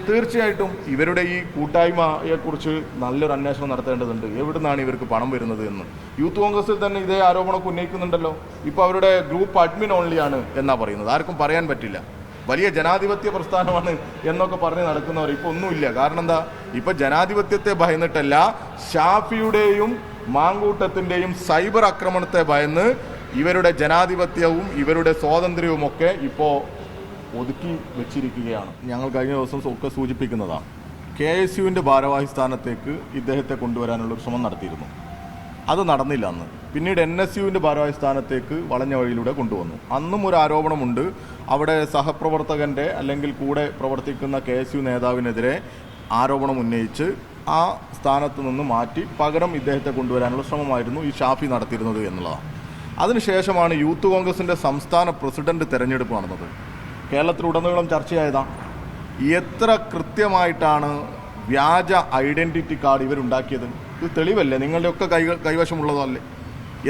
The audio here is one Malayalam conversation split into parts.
തീർച്ചയായിട്ടും ഇവരുടെ ഈ കൂട്ടായ്മയെക്കുറിച്ച് നല്ലൊരു അന്വേഷണം നടത്തേണ്ടതുണ്ട്. എവിടുന്നാണ് ഇവർക്ക് പണം വരുന്നത് എന്ന്. യൂത്ത് കോൺഗ്രസിൽ തന്നെ ഇതേ ആരോപണമൊക്കെ ഉന്നയിക്കുന്നുണ്ടല്ലോ. ഇപ്പോൾ അവരുടെ ഗ്രൂപ്പ് അഡ്മിൻ ഓൺലിയാണ് എന്നാണ് പറയുന്നത്. ആർക്കും പറയാൻ പറ്റില്ല. വലിയ ജനാധിപത്യ പ്രസ്ഥാനമാണ് എന്നൊക്കെ പറഞ്ഞ് നടക്കുന്നവർ ഇപ്പോൾ ഒന്നുമില്ല. കാരണം എന്താ, ഇപ്പം ജനാധിപത്യത്തെ ഭയന്നിട്ടല്ല, ഷാഫിയുടെയും മാങ്കൂട്ടത്തിൻ്റെയും സൈബർ ആക്രമണത്തെ ഭയന്ന് ഇവരുടെ ജനാധിപത്യവും ഇവരുടെ സ്വാതന്ത്ര്യവുമൊക്കെ ഇപ്പോൾ ഒതുക്കി വെച്ചിരിക്കുകയാണ്. ഞങ്ങൾ കഴിഞ്ഞ ദിവസം ഒക്കെ സൂചിപ്പിക്കുന്നതാണ്, KSUവിൻ്റെ ഭാരവാഹി സ്ഥാനത്തേക്ക് ഇദ്ദേഹത്തെ കൊണ്ടുവരാനുള്ളൊരു ശ്രമം നടത്തിയിരുന്നു. അത് നടന്നില്ല അന്ന്. പിന്നീട് NSUവിൻ്റെ ഭാരവാഹി സ്ഥാനത്തേക്ക് വളഞ്ഞ വഴിയിലൂടെ കൊണ്ടുവന്നു. അന്നും ഒരു ആരോപണമുണ്ട്, അവിടെ സഹപ്രവർത്തകൻ്റെ അല്ലെങ്കിൽ കൂടെ പ്രവർത്തിക്കുന്ന KSU നേതാവിനെതിരെ ആരോപണം ഉന്നയിച്ച് ആ സ്ഥാനത്ത് നിന്ന് മാറ്റി പകരം ഇദ്ദേഹത്തെ കൊണ്ടുവരാനുള്ള ശ്രമമായിരുന്നു ഈ ഷാഫി നടത്തിയിരുന്നത് എന്നുള്ളതാണ്. അതിനുശേഷമാണ് യൂത്ത് കോൺഗ്രസിൻ്റെ സംസ്ഥാന പ്രസിഡന്റ് തെരഞ്ഞെടുപ്പ് നടന്നത്. കേരളത്തിലുടനീളം ചർച്ചയായതാണ്. എത്ര കൃത്യമായിട്ടാണ് വ്യാജ ഐഡൻറ്റിറ്റി കാർഡ് ഇവരുണ്ടാക്കിയത്. ഇത് തെളിവല്ലേ, നിങ്ങളുടെയൊക്കെ കൈവശമുള്ളതല്ലേ.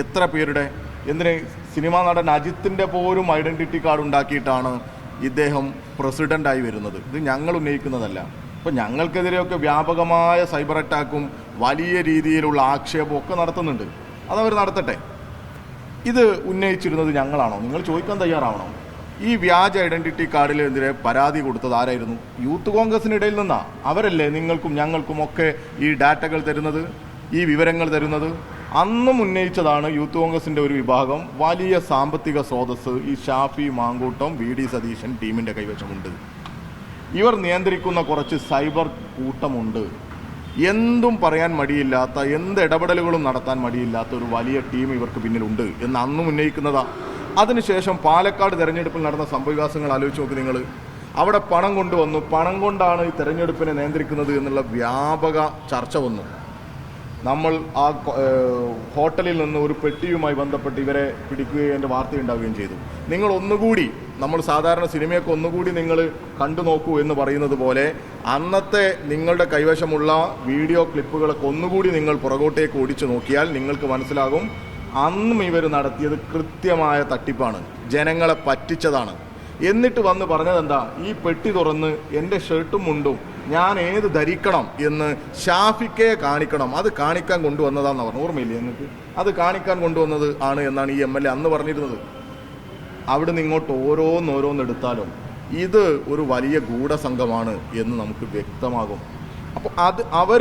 എത്ര പേരുടെ, എന്തിന് സിനിമാ നടൻ അജിത്തിൻ്റെ പോലും ഐഡൻറ്റിറ്റി കാർഡ് ഉണ്ടാക്കിയിട്ടാണ് ഇദ്ദേഹം പ്രസിഡൻ്റായി വരുന്നത്. ഇത് ഞങ്ങൾ ഉന്നയിക്കുന്നതല്ല. അപ്പോൾ ഞങ്ങൾക്കെതിരെയൊക്കെ വ്യാപകമായ സൈബർ അറ്റാക്കും വലിയ രീതിയിലുള്ള ആക്ഷേപവും ഒക്കെ നടത്തുന്നുണ്ട്. അതവർ നടത്തട്ടെ. ഇത് ഉന്നയിച്ചിരുന്നത് ഞങ്ങളാണോ? നിങ്ങൾ ചോദിക്കാൻ തയ്യാറാവണം. ഈ വ്യാജ ഐഡൻറ്റിറ്റി കാർഡിനെതിരെ പരാതി കൊടുത്തത് ആരായിരുന്നു? യൂത്ത് കോൺഗ്രസിനിടയിൽ നിന്നാ. അവരല്ലേ നിങ്ങൾക്കും ഞങ്ങൾക്കും ഒക്കെ ഈ ഡാറ്റകൾ തരുന്നത്, ഈ വിവരങ്ങൾ തരുന്നത്. അന്നും ഉന്നയിച്ചതാണ് യൂത്ത് കോൺഗ്രസിൻ്റെ ഒരു വിഭാഗം, വലിയ സാമ്പത്തിക സ്രോതസ്സ് ഈ ഷാഫി മാങ്കൂട്ടം VD സതീശൻ ടീമിൻ്റെ കൈവശമുണ്ട്. ഇവർ നിയന്ത്രിക്കുന്ന കുറച്ച് സൈബർ കൂട്ടമുണ്ട്. എന്തും പറയാൻ മടിയില്ലാത്ത, എന്ത് ഇടപെടലുകളും നടത്താൻ മടിയില്ലാത്ത ഒരു വലിയ ടീം ഇവർക്ക് പിന്നിലുണ്ട് എന്ന് അന്നും ഉന്നയിക്കുന്നതാണ്. അതിനുശേഷം പാലക്കാട് തെരഞ്ഞെടുപ്പിൽ നടന്ന സംഭവവികാസങ്ങൾ ആലോചിച്ച് നോക്ക് നിങ്ങൾ. അവിടെ പണം കൊണ്ടുവന്നു, പണം കൊണ്ടാണ് ഈ തെരഞ്ഞെടുപ്പിനെ നിയന്ത്രിക്കുന്നത് എന്നുള്ള വ്യാപക ചർച്ച വന്നു. നമ്മൾ ആ ഹോട്ടലിൽ നിന്ന് ഒരു പെട്ടിയുമായി ബന്ധപ്പെട്ട് ഇവരെ പിടിക്കുകയും അതിൻ്റെ വാർത്തയുണ്ടാവുകയും ചെയ്തു. നിങ്ങൾ ഒന്നുകൂടി, നമ്മൾ സാധാരണ സിനിമയൊക്കെ ഒന്നുകൂടി നിങ്ങൾ കണ്ടു നോക്കൂ എന്ന് പറയുന്നത് പോലെ അന്നത്തെ നിങ്ങളുടെ കൈവശമുള്ള വീഡിയോ ക്ലിപ്പുകളൊക്കെ ഒന്നുകൂടി നിങ്ങൾ പുറകോട്ടേക്ക് ഓടിച്ചു നോക്കിയാൽ നിങ്ങൾക്ക് മനസ്സിലാകും, അന്നും ഇവർ നടത്തിയത് കൃത്യമായ തട്ടിപ്പാണ്, ജനങ്ങളെ പറ്റിച്ചതാണ്. എന്നിട്ട് വന്ന് പറഞ്ഞതെന്താ, ഈ പെട്ടി തുറന്ന് എൻ്റെ ഷർട്ടും മുണ്ടും ഞാൻ ഏത് ധരിക്കണം എന്ന് ഷാഫിക്കെ കാണിക്കണം, അത് കാണിക്കാൻ കൊണ്ടുവന്നതാണെന്ന് പറഞ്ഞു. ഓർമ്മയില്ലേ നിങ്ങൾക്ക്? അത് കാണിക്കാൻ കൊണ്ടുവന്നത് ആണ് എന്നാണ് ഈ MLA അന്ന് പറഞ്ഞിരുന്നത്. അവിടെ നിന്ന് ഇങ്ങോട്ട് ഓരോന്നെടുത്താലും ഇത് ഒരു വലിയ ഗൂഢസംഘമാണ് എന്ന് നമുക്ക് വ്യക്തമാകും. അപ്പോൾ അവർ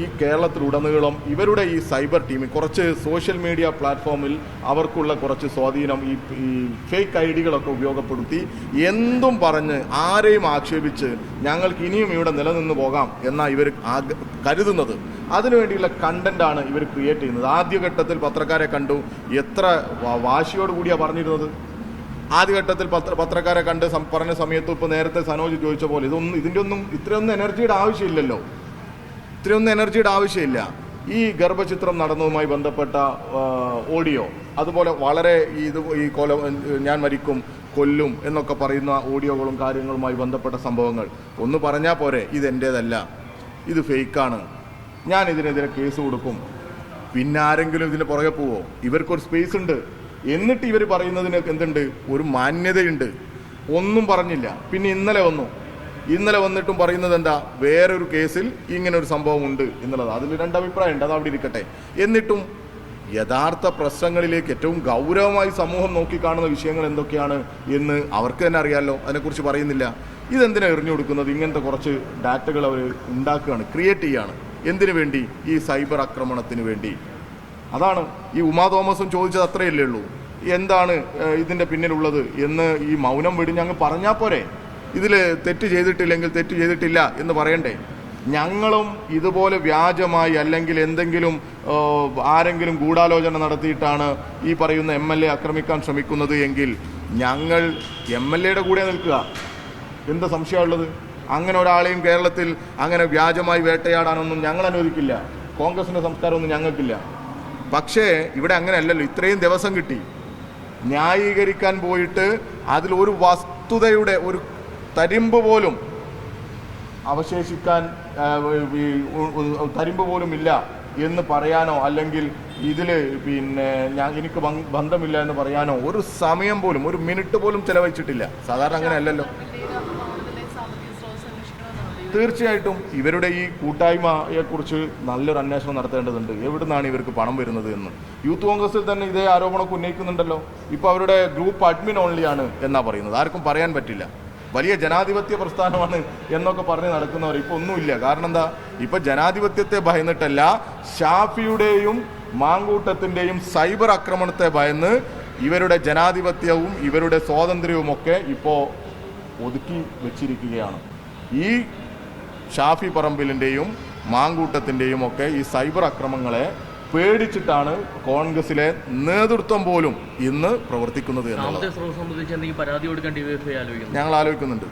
ഈ കേരളത്തിലുടനീളം ഇവരുടെ ഈ സൈബർ ടീമിൽ കുറച്ച് സോഷ്യൽ മീഡിയ പ്ലാറ്റ്ഫോമിൽ അവർക്കുള്ള കുറച്ച് സ്വാധീനം ഈ ഫേക്ക് ഐഡികളൊക്കെ ഉപയോഗപ്പെടുത്തി എന്തും പറഞ്ഞ് ആരെയും ആക്ഷേപിച്ച് ഞങ്ങൾക്ക് ഇനിയും ഇവിടെ നിലനിന്ന് പോകാം എന്നാണ് ഇവർ കരുതുന്നത്. അതിനുവേണ്ടിയുള്ള കണ്ടന്റാണ് ഇവർ ക്രിയേറ്റ് ചെയ്യുന്നത്. ആദ്യഘട്ടത്തിൽ പത്രക്കാരെ കണ്ടു, എത്ര വാശിയോടുകൂടിയാണ് പറഞ്ഞിരുന്നത്. ആദ്യഘട്ടത്തിൽ പത്രക്കാരെ കണ്ട് പറഞ്ഞ സമയത്ത് ഇപ്പോൾ നേരത്തെ സനോജ് ചോദിച്ച പോലെ ഇത്രയൊന്നും എനർജിയുടെ ആവശ്യമില്ലല്ലോ. ഇത്രയൊന്നും എനർജിയുടെ ആവശ്യമില്ല. ഈ ഗർഭചിത്രം നടന്നതുമായി ബന്ധപ്പെട്ട ഓഡിയോ, അതുപോലെ വളരെ ഈ ഞാൻ മരിക്കും, കൊല്ലും എന്നൊക്കെ പറയുന്ന ഓഡിയോകളും കാര്യങ്ങളുമായി ബന്ധപ്പെട്ട സംഭവങ്ങൾ ഒന്ന് പറഞ്ഞാൽ പോരെ, ഇതെൻ്റേതല്ല, ഇത് ഫേക്കാണ്, ഞാൻ ഇതിനെതിരെ കേസ് കൊടുക്കും. പിന്നെ ആരെങ്കിലും ഇതിന് പുറകെ പോവോ? ഇവർക്കൊരു സ്പേസ് ഉണ്ട്. എന്നിട്ട് ഇവർ പറയുന്നതിന് എന്തുണ്ട്? ഒരു മാന്യതയുണ്ട്. ഒന്നും പറഞ്ഞില്ല. പിന്നെ ഇന്നലെ വന്നിട്ടും പറയുന്നത് എന്താ, വേറൊരു കേസിൽ ഇങ്ങനെ ഒരു സംഭവം ഉണ്ട് എന്നുള്ളത്. അതിൽ രണ്ടഭിപ്രായമുണ്ട്, അത് അവിടെ ഇരിക്കട്ടെ. എന്നിട്ടും യഥാർത്ഥ പ്രശ്നങ്ങളിലേക്ക് ഏറ്റവും ഗൗരവമായി സമൂഹം നോക്കിക്കാണുന്ന വിഷയങ്ങൾ എന്തൊക്കെയാണ് എന്ന് അവർക്ക് തന്നെ അറിയാമല്ലോ. അതിനെക്കുറിച്ച് പറയുന്നില്ല. ഇതെന്തിനാണ് എറിഞ്ഞു കൊടുക്കുന്നത്? ഇങ്ങനത്തെ കുറച്ച് ഡാറ്റകൾ അവർ ഉണ്ടാക്കുകയാണ്, ക്രിയേറ്റ് ചെയ്യുകയാണ്. എന്തിനു വേണ്ടി? ഈ സൈബർ ആക്രമണത്തിന് വേണ്ടി. അതാണ് ഈ ഉമാ തോമസും ചോദിച്ചത്. അത്രയല്ലേ ഉള്ളൂ. എന്താണ് ഇതിൻ്റെ പിന്നിലുള്ളത് എന്ന് ഈ മൗനം വെടിഞ്ഞ് അങ്ങ് പറഞ്ഞാൽ പോരെ? ഇതിൽ തെറ്റ് ചെയ്തിട്ടില്ലെങ്കിൽ തെറ്റ് ചെയ്തിട്ടില്ല എന്ന് പറയണ്ടേ? ഞങ്ങളും ഇതുപോലെ വ്യാജമായി അല്ലെങ്കിൽ എന്തെങ്കിലും ആരെങ്കിലും ഗൂഢാലോചന നടത്തിയിട്ടാണ് ഈ പറയുന്ന MLA ആക്രമിക്കാൻ ശ്രമിക്കുന്നത് എങ്കിൽ ഞങ്ങൾ MLAയുടെ കൂടെ നിൽക്കുക. എന്താ സംശയമുള്ളത്? അങ്ങനെ ഒരാളെയും കേരളത്തിൽ അങ്ങനെ വ്യാജമായി വേട്ടയാടാനൊന്നും ഞങ്ങൾ അനുവദിക്കില്ല. കോൺഗ്രസിൻ്റെ സംസ്കാരമൊന്നും ഞങ്ങൾക്കില്ല. പക്ഷേ ഇവിടെ അങ്ങനെയല്ലല്ലോ. ഇത്രയും ദിവസം കിട്ടി, ന്യായീകരിക്കാൻ പോയിട്ട് അതിലൊരു വസ്തുതയുടെ ഒരു തരിമ്പ് പോലും അവശേഷിക്കാൻ തരിമ്പ് പോലും ഇല്ല എന്ന് പറയാനോ അല്ലെങ്കിൽ ഇതിൽ എനിക്ക് ബന്ധമില്ല എന്ന് പറയാനോ ഒരു സമയം പോലും, ഒരു മിനിറ്റ് പോലും ചെലവഴിച്ചിട്ടില്ല. സാധാരണ അങ്ങനെ അല്ലല്ലോ. തീർച്ചയായിട്ടും ഇവരുടെ ഈ കൂട്ടായ്മയെക്കുറിച്ച് നല്ലൊരു അന്വേഷണം നടത്തേണ്ടതുണ്ട്. എവിടുന്നാണ് ഇവർക്ക് പണം വരുന്നത് എന്ന്. യൂത്ത് കോൺഗ്രസിൽ തന്നെ ഇതേ ആരോപണമൊക്കെ ഉന്നയിക്കുന്നുണ്ടല്ലോ. ഇപ്പോൾ അവരുടെ ഗ്രൂപ്പ് അഡ്മിൻ ഓൺലിയാണ് എന്നാ പറയുന്നത്. ആർക്കും പറയാൻ പറ്റില്ല. വലിയ ജനാധിപത്യ പ്രസ്ഥാനമാണ് എന്നൊക്കെ പറഞ്ഞ് നടക്കുന്നവർ ഇപ്പോൾ ഒന്നുമില്ല. കാരണം എന്താ, ഇപ്പം ജനാധിപത്യത്തെ ഭയന്നിട്ടല്ല, ഷാഫിയുടെയും മാങ്കൂട്ടത്തിൻ്റെയും സൈബർ ആക്രമണത്തെ ഭയന്ന് ഇവരുടെ ജനാധിപത്യവും ഇവരുടെ സ്വാതന്ത്ര്യവുമൊക്കെ ഇപ്പോൾ ഒതുക്കി വെച്ചിരിക്കുകയാണ്. ഈ ഷാഫി പറമ്പിലിൻ്റെയും മാങ്കൂട്ടത്തിൻ്റെയും ഒക്കെ ഈ സൈബർ അക്രമങ്ങളെ പേടിച്ചിട്ടാണ് കോൺഗ്രസിലെ നേതൃത്വം പോലും ഇന്ന് പ്രവർത്തിക്കുന്നത് എന്നുള്ളത്. ഞങ്ങൾ ആലോചിക്കുന്നുണ്ട്.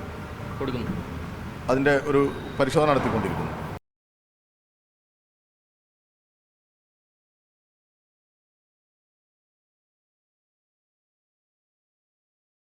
അതിൻ്റെ ഒരു പരിശോധന നടത്തിക്കൊണ്ടിരിക്കുന്നു.